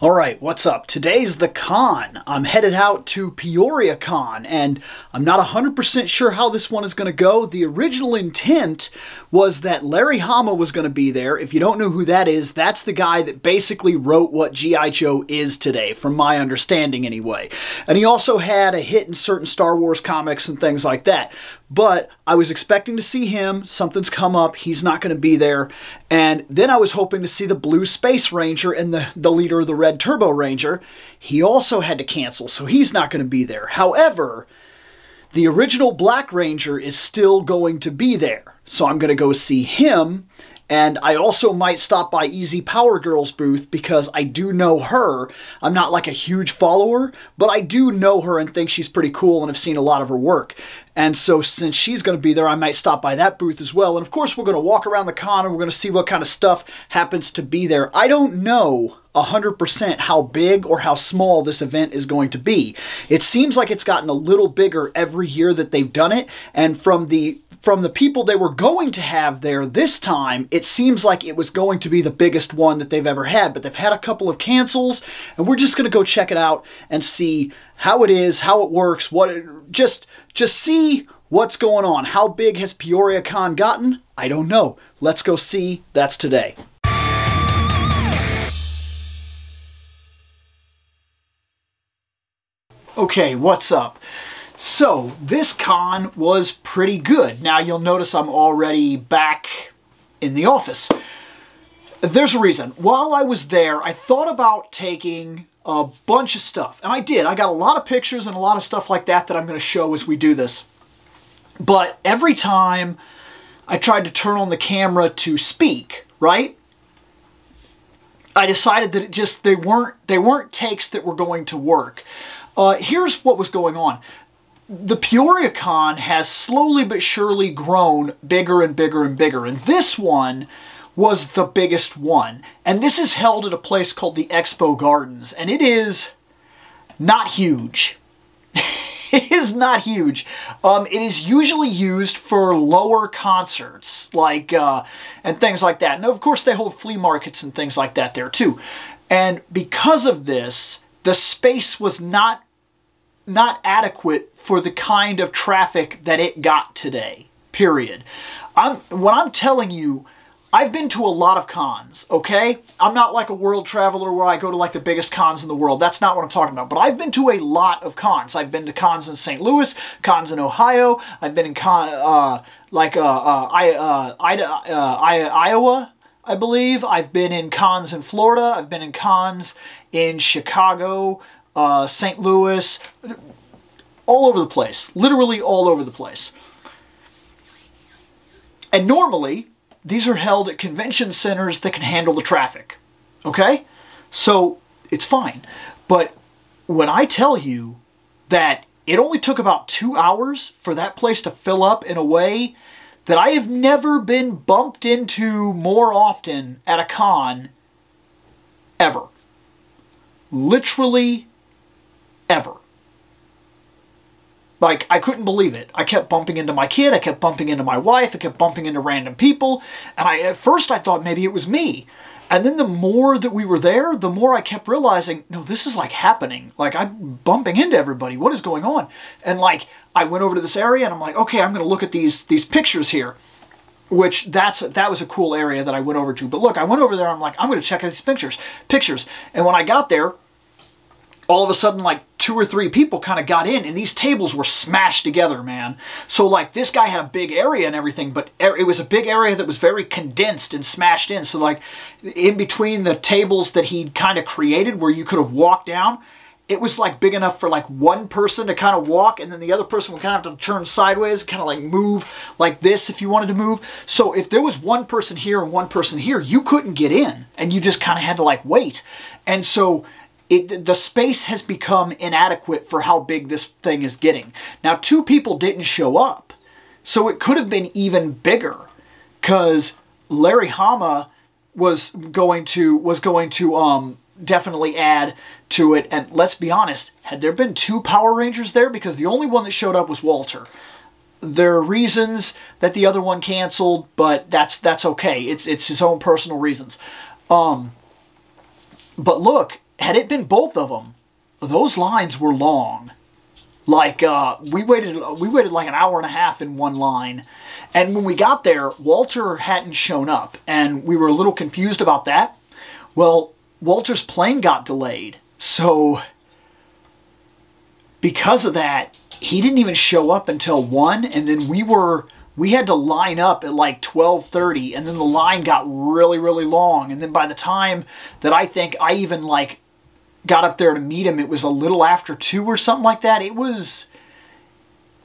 Alright, what's up? Today's the con. I'm headed out to Peoria Con, and I'm not 100% sure how this one is going to go. The original intent was that Larry Hama was going to be there. If you don't know who that is, that's the guy that basically wrote what G.I. Joe is today, from my understanding anyway. And he also had a hit in certain Star Wars comics and things like that. But I was expecting to see him. Something's come up. He's not going to be there. And then I was hoping to see the Blue Space Ranger and the leader of the Red Turbo Ranger. He also had to cancel, so he's not going to be there. However, the original Black Ranger is still going to be there. So I'm going to go see him. And I also might stop by Easy Power Girl's booth because I do know her. I'm not like a huge follower, but I do know her and think she's pretty cool and have seen a lot of her work. And so since she's going to be there, I might stop by that booth as well. And of course, we're going to walk around the con and we're going to see what kind of stuff happens to be there. I don't know 100% how big or how small this event is going to be. It seems like it's gotten a little bigger every year that they've done it. And from the people they were going to have there this time, it seems like it was going to be the biggest one that they've ever had. But they've had a couple of cancels, and we're just going to go check it out and see how it is, how it works, just see what's going on. How big has Peoria Con gotten? I don't know. Let's go see. That's today. Okay, what's up? So, this con was pretty good. Now, you'll notice I'm already back in the office. There's a reason. While I was there, I thought about taking a bunch of stuff. And I did. I got a lot of pictures and a lot of stuff like that I'm going to show as we do this. But every time I tried to turn on the camera to speak, right? I decided that they weren't takes that were going to work. Here's what was going on. The Peoria Con has slowly but surely grown bigger and bigger and bigger. And this one was the biggest one. And this is held at a place called the Expo Gardens. And it is not huge. It is not huge. It is usually used for lower concerts, like and things like that. And of course they hold flea markets and things like that there too. And because of this, the space was not adequate for the kind of traffic that it got today, period. When I'm telling you, I've been to a lot of cons, okay? I'm not like a world traveler where I go to like the biggest cons in the world. That's not what I'm talking about. But I've been to a lot of cons. I've been to cons in St. Louis, cons in Ohio. I've been in Iowa, I believe. I've been in cons in Florida. I've been in cons in Chicago, St. Louis, all over the place, literally all over the place. And normally, these are held at convention centers that can handle the traffic, okay? So, it's fine. But when I tell you that it only took about 2 hours for that place to fill up in a way that I have never been bumped into more often at a con ever. Literally ever. Like, I couldn't believe it. I kept bumping into my kid, I kept bumping into my wife, I kept bumping into random people, and at first I thought maybe it was me. And then the more that we were there, the more I kept realizing, no, this is like happening. Like, I'm bumping into everybody. What is going on? And like, I went over to this area and I'm like, okay, I'm going to look at these pictures here. Which, that was a cool area that I went over to. But look, I went over there, I'm like, I'm going to check out these pictures. And when I got there, all of a sudden, like 2 or 3 people kind of got in, and these tables were smashed together, man. So, like, this guy had a big area and everything, but it was a big area that was very condensed and smashed in. So, like, in between the tables that he'd kind of created where you could have walked down, it was, like, big enough for, like, one person to kind of walk, and then the other person would kind of have to turn sideways, kind of, like, move like this if you wanted to move. So, if there was one person here and one person here, you couldn't get in, and you just kind of had to, like, wait. And so the space has become inadequate for how big this thing is getting. Now, 2 people didn't show up, so it could have been even bigger, because Larry Hama was going to definitely add to it. And let's be honest, had there been 2 Power Rangers there, because the only one that showed up was Walter. There are reasons that the other one canceled, but that's okay. It's his own personal reasons. But look, had it been both of them, those lines were long. Like, we waited like an hour and a half in one line. And when we got there, Walter hadn't shown up. And we were a little confused about that. Well, Walter's plane got delayed. So, because of that, he didn't even show up until 1. And then we had to line up at like 12:30. And then the line got really, really long. And then by the time that I think I even like got up there to meet him, it was a little after 2 or something like that. It was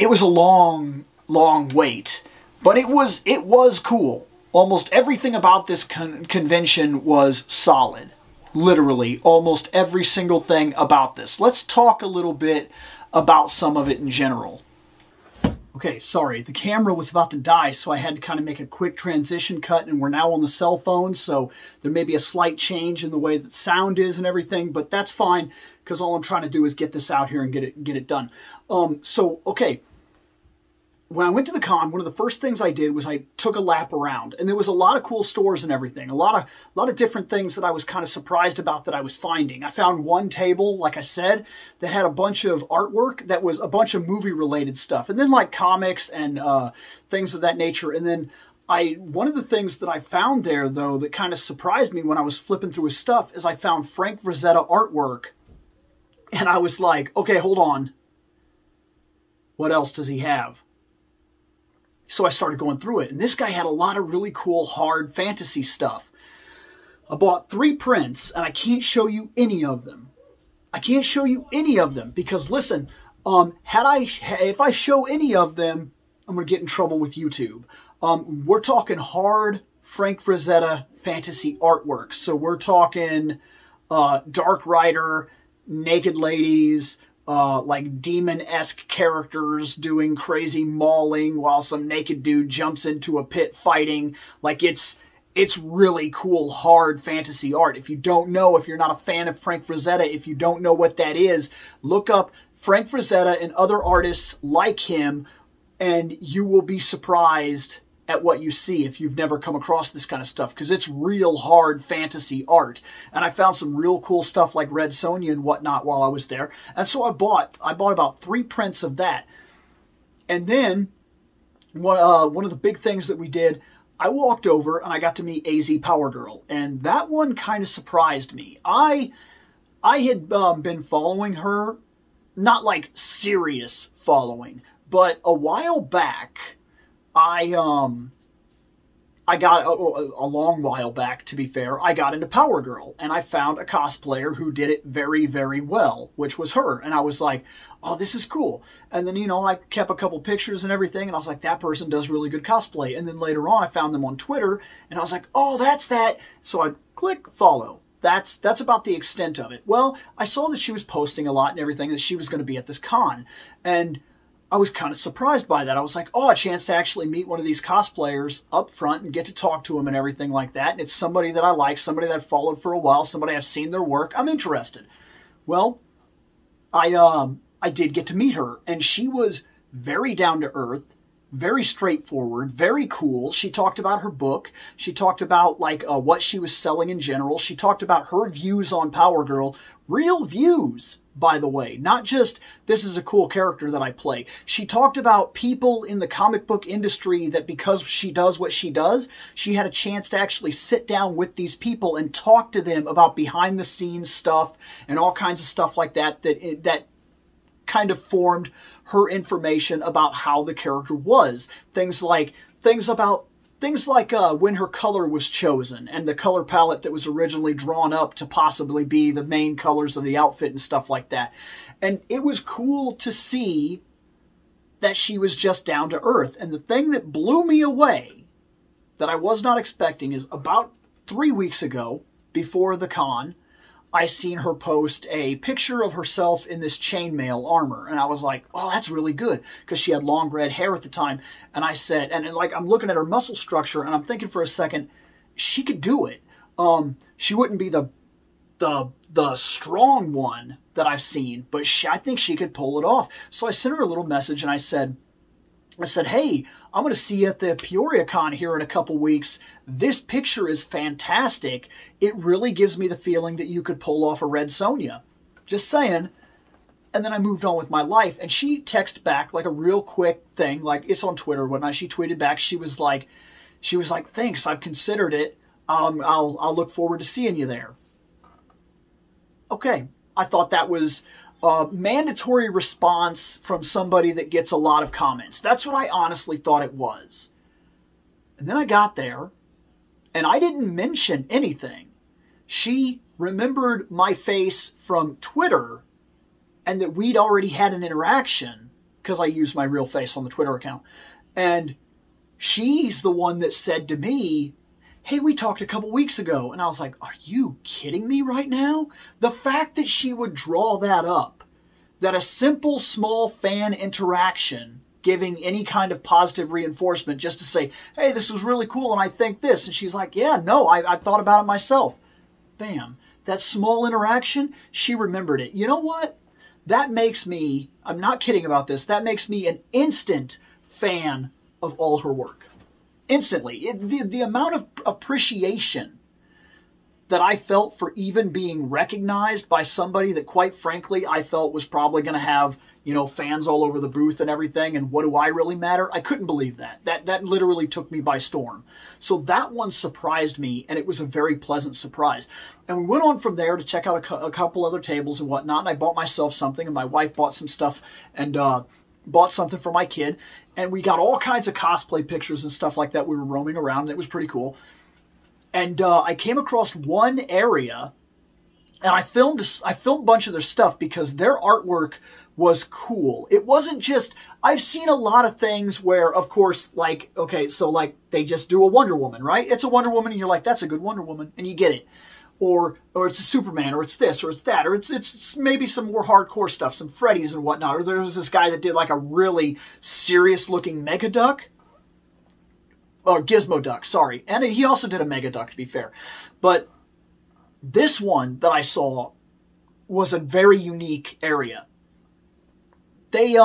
a long, long wait, but it was cool. Almost everything about this convention was solid. Literally, almost every single thing about this. Let's talk a little bit about some of it in general. Okay, sorry, the camera was about to die, so I had to kind of make a quick transition cut, and we're now on the cell phone, so there may be a slight change in the way that sound is and everything, but that's fine, because all I'm trying to do is get this out here and get it done. Okay, when I went to the con, one of the first things I did was I took a lap around, and there was a lot of cool stores and everything, a lot of different things that I was kind of surprised about that I was finding. I found one table, like I said, that had a bunch of artwork that was a bunch of movie-related stuff, and then like comics and things of that nature. And then one of the things that I found there, though, that kind of surprised me when I was flipping through his stuff is I found Frank Frazetta artwork, and I was like, okay, hold on. What else does he have? So I started going through it, and this guy had a lot of really cool hard fantasy stuff. I bought 3 prints, and I can't show you any of them. I can't show you any of them because, listen, if I show any of them, I'm going to get in trouble with YouTube. We're talking hard Frank Frazetta fantasy artwork. So we're talking Dark Rider, naked ladies, like demon-esque characters doing crazy mauling while some naked dude jumps into a pit fighting. Like, it's really cool, hard fantasy art. If you don't know, if you're not a fan of Frank Frazetta, if you don't know what that is, look up Frank Frazetta and other artists like him, and you will be surprised at what you see if you've never come across this kind of stuff, because it's real hard fantasy art. And I found some real cool stuff like Red Sonja and whatnot while I was there. And so I bought about 3 prints of that. And then one of the big things that we did, I walked over and I got to meet AZ Power Girl, and that one kind of surprised me. I had been following her, not like serious following, but a while back, I got, a long while back, to be fair, I got into Power Girl, and I found a cosplayer who did it very, very well, which was her. And I was like, oh, this is cool. And then, you know, I kept a couple pictures and everything, and I was like, that person does really good cosplay. And then later on, I found them on Twitter, and I was like, oh, that's that. So I click follow. That's about the extent of it. Well, I saw that she was posting a lot and everything, that she was going to be at this con. And I was kind of surprised by that. I was like, oh, a chance to actually meet one of these cosplayers up front and get to talk to him and everything like that. And it's somebody that I like, somebody that I've followed for a while, somebody I've seen their work. I'm interested. Well, I did get to meet her, and she was very down to earth, very straightforward, very cool. She talked about her book. She talked about like what she was selling in general. She talked about her views on Power Girl. Real views, by the way, not just this is a cool character that I play. She talked about people in the comic book industry that because she does what she does, she had a chance to actually sit down with these people and talk to them about behind the scenes stuff and all kinds of stuff like that, that kind of formed her information about how the character was. Things like when her color was chosen and the color palette that was originally drawn up to possibly be the main colors of the outfit and stuff like that. And it was cool to see that she was just down to earth. And the thing that blew me away that I was not expecting is about 3 weeks ago, before the con, I seen her post a picture of herself in this chainmail armor. And I was like, oh, that's really good. Because she had long red hair at the time. And I said, and like, I'm looking at her muscle structure and I'm thinking for a second, she could do it. She wouldn't be the strong one that I've seen, but I think she could pull it off. So I sent her a little message and I said, I said, hey, I'm going to see you at the Peoria Con here in a couple weeks. This picture is fantastic. It really gives me the feeling that you could pull off a Red Sonja. Just saying. And then I moved on with my life. And she texted back like a real quick thing, like it's on Twitter or whatnot. She tweeted back. She was like, thanks, I've considered it. I'll look forward to seeing you there. Okay. I thought that was a mandatory response from somebody that gets a lot of comments. That's what I honestly thought it was. And then I got there, and I didn't mention anything. She remembered my face from Twitter, and that we'd already had an interaction, because I used my real face on the Twitter account. And she's the one that said to me, hey, we talked a couple weeks ago. And I was like, are you kidding me right now? The fact that she would draw that up, that a simple, small fan interaction, giving any kind of positive reinforcement just to say, hey, this was really cool and I think this. And she's like, yeah, no, I've thought about it myself. Bam. That small interaction, she remembered it. You know what? That makes me, I'm not kidding about this, that makes me an instant fan of all her work. Instantly. The amount of appreciation that I felt for even being recognized by somebody that, quite frankly, I felt was probably going to have, you know, fans all over the booth and everything, and what do I really matter? I couldn't believe that. That literally took me by storm. So that one surprised me, and it was a very pleasant surprise. And we went on from there to check out a couple other tables and whatnot, and I bought myself something, and my wife bought some stuff, and bought something for my kid. And we got all kinds of cosplay pictures and stuff like that. We were roaming around, and it was pretty cool. And I came across one area, and I filmed a bunch of their stuff because their artwork was cool. It wasn't just, I've seen a lot of things where, of course, like, okay, so like they just do a Wonder Woman, right? It's a Wonder Woman, and you're like, that's a good Wonder Woman, and you get it. Or it's a Superman, or it's this, or it's that, or it's maybe some more hardcore stuff, some Freddy's and whatnot. Or there was this guy that did like a really serious-looking Megaduck. Or Gizmo Duck, sorry. And he also did a Megaduck, to be fair. But this one that I saw was a very unique area. They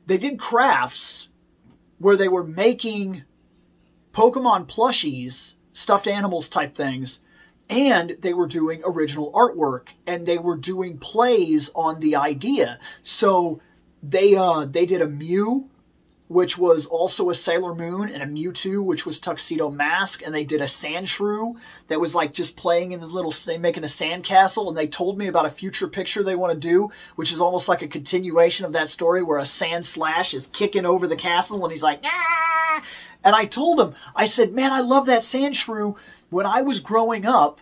did crafts where they were making Pokemon plushies, stuffed animals type things, and they were doing original artwork, and they were doing plays on the idea. So they did a Mew, which was also a Sailor Moon, and a Mewtwo, which was Tuxedo Mask, and they did a Sandshrew that was like just playing in the little, making a sandcastle, and they told me about a future picture they want to do, which is almost like a continuation of that story where a Sand Slash is kicking over the castle, and he's like, ah! And I told him, I said, man, I love that Sandshrew. When I was growing up,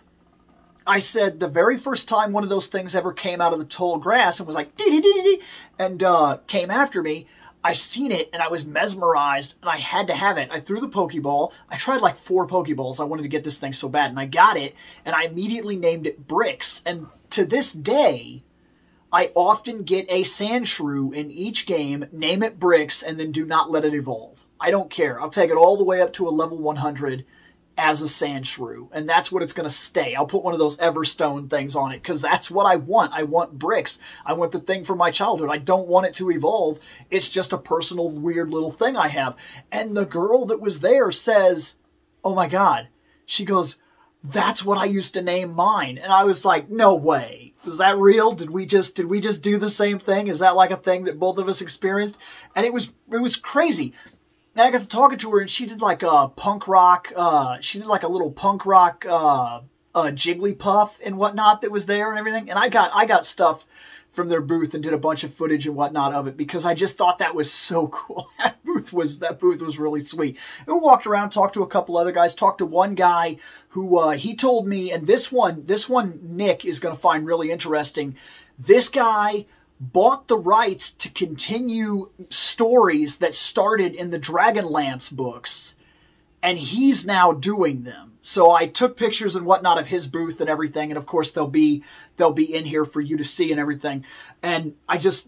I said the very first time one of those things ever came out of the tall grass and was like, dee-dee-dee-dee-dee, and came after me, I seen it and I was mesmerized and I had to have it. I threw the Pokeball. I tried like 4 Pokeballs. I wanted to get this thing so bad, and I got it, and I immediately named it Bricks. And to this day, I often get a Sandshrew in each game, name it Bricks, and then do not let it evolve. I don't care. I'll take it all the way up to a level 100 as a Sandshrew, and that's what it's going to stay. I'll put one of those Everstone things on it because that's what I want. I want Bricks. I want the thing from my childhood. I don't want it to evolve. It's just a personal weird little thing I have. And the girl that was there says, oh my God, she goes, that's what I used to name mine. And I was like, no way. Is that real? Did we just do the same thing? Is that like a thing that both of us experienced? And it was crazy. And I got to talking to her, and she did like a punk rock, she did like a little punk rock Jigglypuff and whatnot that was there and everything. And I got stuff from their booth and did a bunch of footage and whatnot of it because I just thought that was so cool. That booth was really sweet. And we walked around, talked to a couple other guys, talked to one guy who he told me, and this one Nick is going to find really interesting. This guy bought the rights to continue stories that started in the Dragonlance books, and he's now doing them. So I took pictures and whatnot of his booth and everything, and of course they'll be in here for you to see and everything. And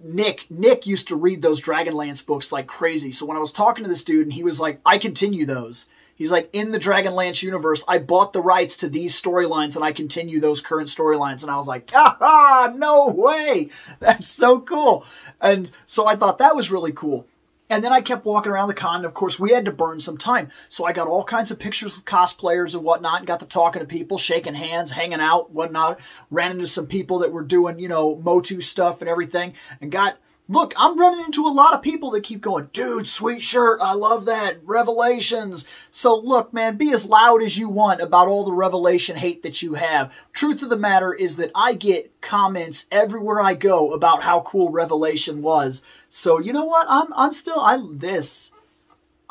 Nick used to read those Dragonlance books like crazy. So when I was talking to this dude, and he was like, I continue those. He's like, in the Dragonlance universe, I bought the rights to these storylines and I continue those current storylines. And I was like, no way. That's so cool. And so I thought that was really cool. And then I kept walking around the con, and of course we had to burn some time. So I got all kinds of pictures with cosplayers and whatnot, and got to talking to people, shaking hands, hanging out, whatnot. Ran into some people that were doing, you know, Motu stuff and everything. And look, I'm running into a lot of people that keep going, dude, sweet shirt, I love that, Revelations. So look, man, be as loud as you want about all the Revelation hate that you have. Truth of the matter is that I get comments everywhere I go about how cool Revelation was. So you know what? I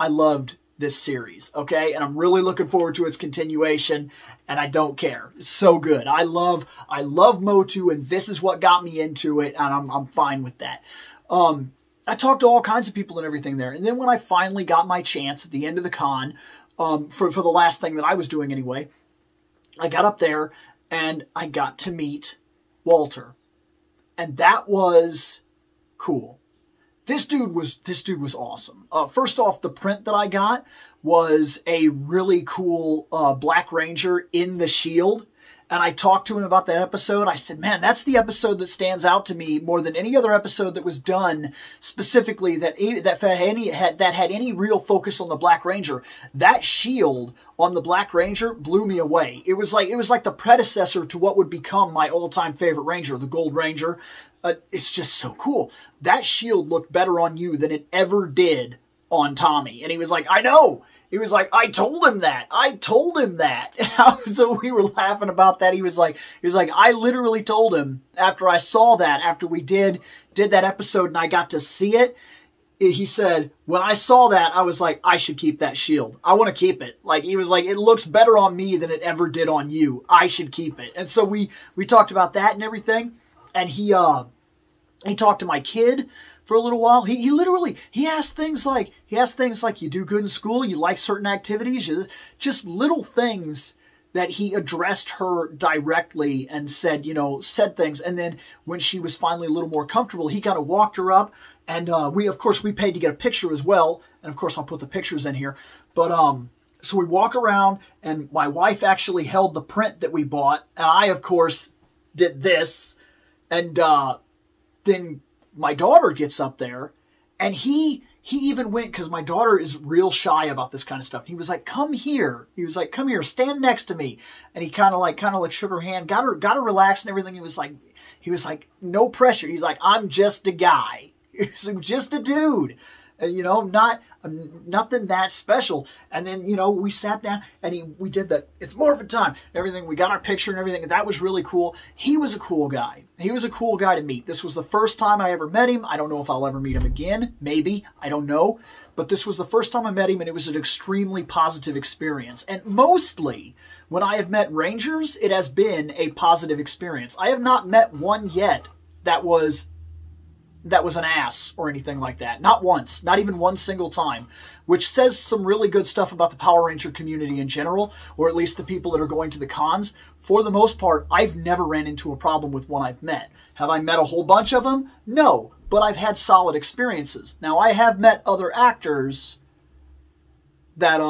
loved this series, okay? And I'm really looking forward to its continuation, and I don't care. It's so good. I love Motu, and this is what got me into it, and I'm fine with that. I talked to all kinds of people and everything there. And then when I finally got my chance at the end of the con, for the last thing that I was doing anyway, I got up there and I got to meet Walter. And that was cool. This dude was awesome. First off, the print that I got was a really cool Black Ranger in the shield. And I talked to him about that episode. I said, man, that's the episode that stands out to me more than any other episode that was done specifically that had any real focus on the Black Ranger. That shield on the Black Ranger blew me away. It was like the predecessor to what would become my all-time favorite Ranger, the Gold Ranger. It's just so cool. That shield looked better on you than it ever did on Tommy. And he was like, I know. He was like, I told him that. I told him that. So we were laughing about that. He was like, I literally told him after I saw that, after we did that episode and I got to see it. He said, when I saw that, I was like, I should keep that shield. I want to keep it. Like, he was like, it looks better on me than it ever did on you. I should keep it. And so we talked about that and everything. And he talked to my kid for a little while. He asked things like, you do good in school, you like certain activities, just little things that he addressed her directly and said things. And then when she was finally a little more comfortable, he kind of walked her up, and we paid to get a picture as well. And of course I'll put the pictures in here. But so we walk around, and my wife actually held the print that we bought, and I of course did this. And then my daughter gets up there, and he even went, because my daughter is real shy about this kind of stuff. He was like, come here. He was like, come here, stand next to me. And he kind of like shook her hand, got her relaxed and everything. He was like, no pressure. He's like, I'm just a guy. He's like, just a dude. Nothing that special. And then, we sat down and we did that. It's Morphin' time. Everything. We got our picture and everything. That was really cool. He was a cool guy. He was a cool guy to meet. This was the first time I ever met him. I don't know if I'll ever meet him again. Maybe. I don't know. But this was the first time I met him, and it was an extremely positive experience. And mostly, when I have met Rangers, it has been a positive experience. I have not met one yet that was an ass or anything like that. Not once. Not even one single time. Which says some really good stuff about the Power Ranger community in general, or at least the people that are going to the cons. For the most part, I've never ran into a problem with one I've met. Have I met a whole bunch of them? No. But I've had solid experiences. Now, I have met other actors that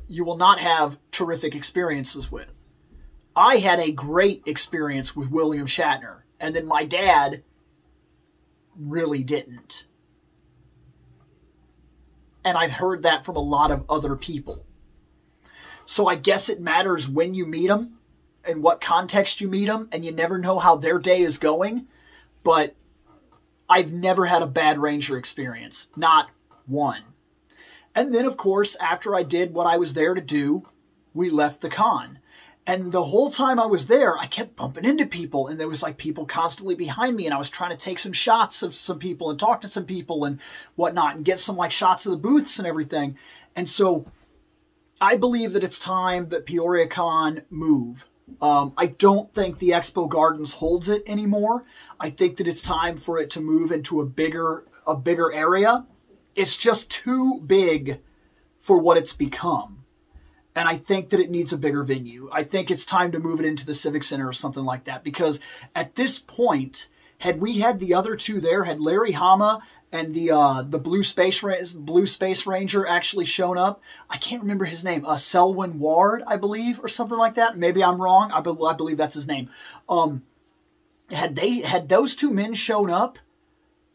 you will not have terrific experiences with. I had a great experience with William Shatner. And then my dad really didn't. And I've heard that from a lot of other people. So I guess it matters when you meet them and what context you meet them, and you never know how their day is going. But I've never had a bad Ranger experience. Not one. And then, of course, after I did what I was there to do, we left the con. And the whole time I was there, I kept bumping into people, and there was like people constantly behind me, and I was trying to take some shots of some people and talk to some people and whatnot and get some like shots of the booths and everything. And so I believe that it's time that Peoria Con move. I don't think the Expo Gardens holds it anymore. I think that it's time for it to move into a bigger area. It's just too big for what it's become. And I think that it needs a bigger venue. I think it's time to move it into the Civic Center or something like that. Because at this point, had we had the other two there, had Larry Hama and the Blue Space Ranger actually shown up, I can't remember his name, Selwyn Ward, I believe, or something like that. Maybe I'm wrong. I believe that's his name. Had those two men shown up,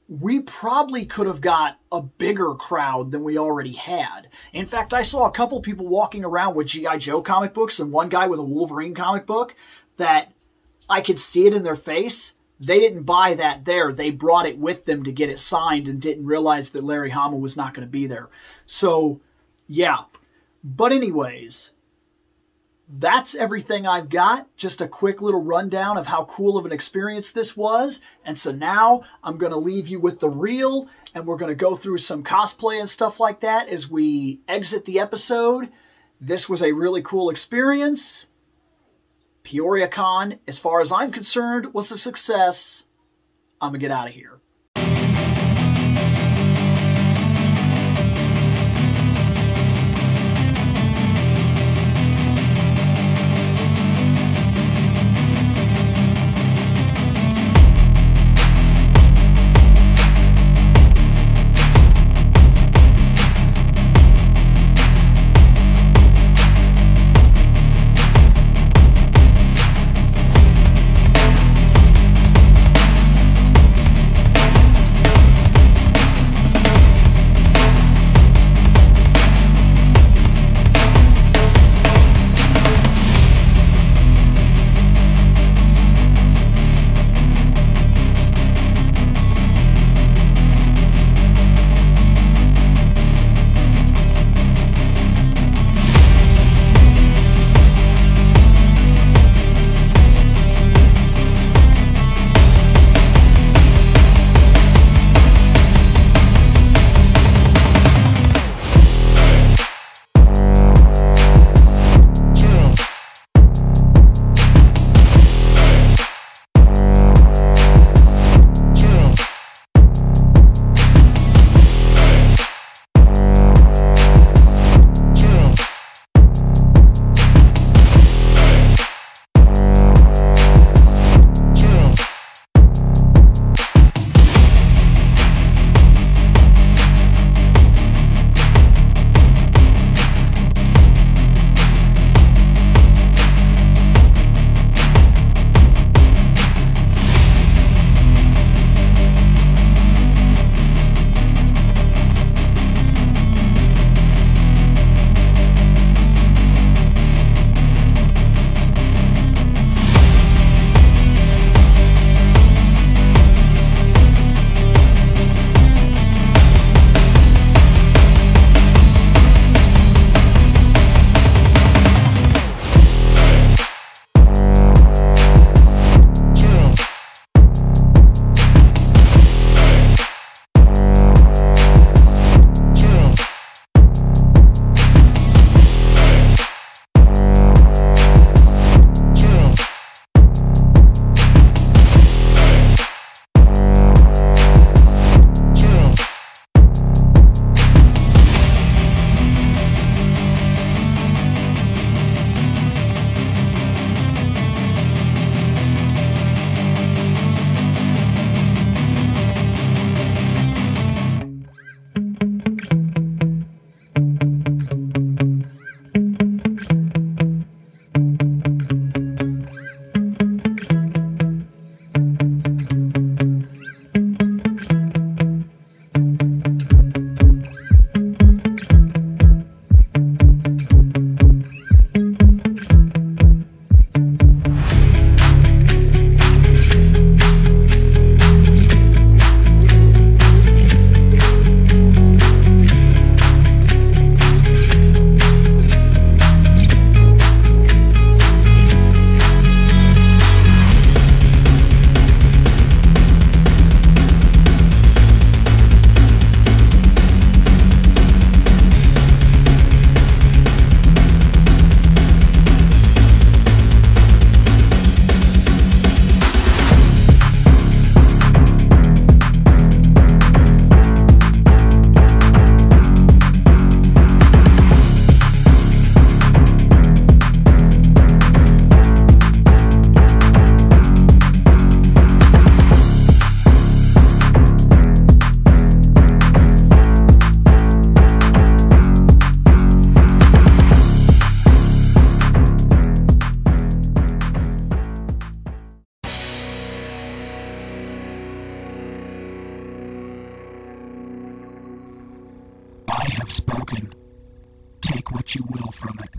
we probably could have got a bigger crowd than we already had. In fact, I saw a couple people walking around with G.I. Joe comic books and one guy with a Wolverine comic book that I could see it in their face. They didn't buy that there. They brought it with them to get it signed and didn't realize that Larry Hama was not going to be there. So, yeah. But anyways, that's everything I've got. Just a quick little rundown of how cool of an experience this was. And so now I'm going to leave you with the reel, and we're going to go through some cosplay and stuff like that as we exit the episode. This was a really cool experience. Peoria Con, as far as I'm concerned, was a success. I'm going to get out of here. have spoken. Take what you will from it.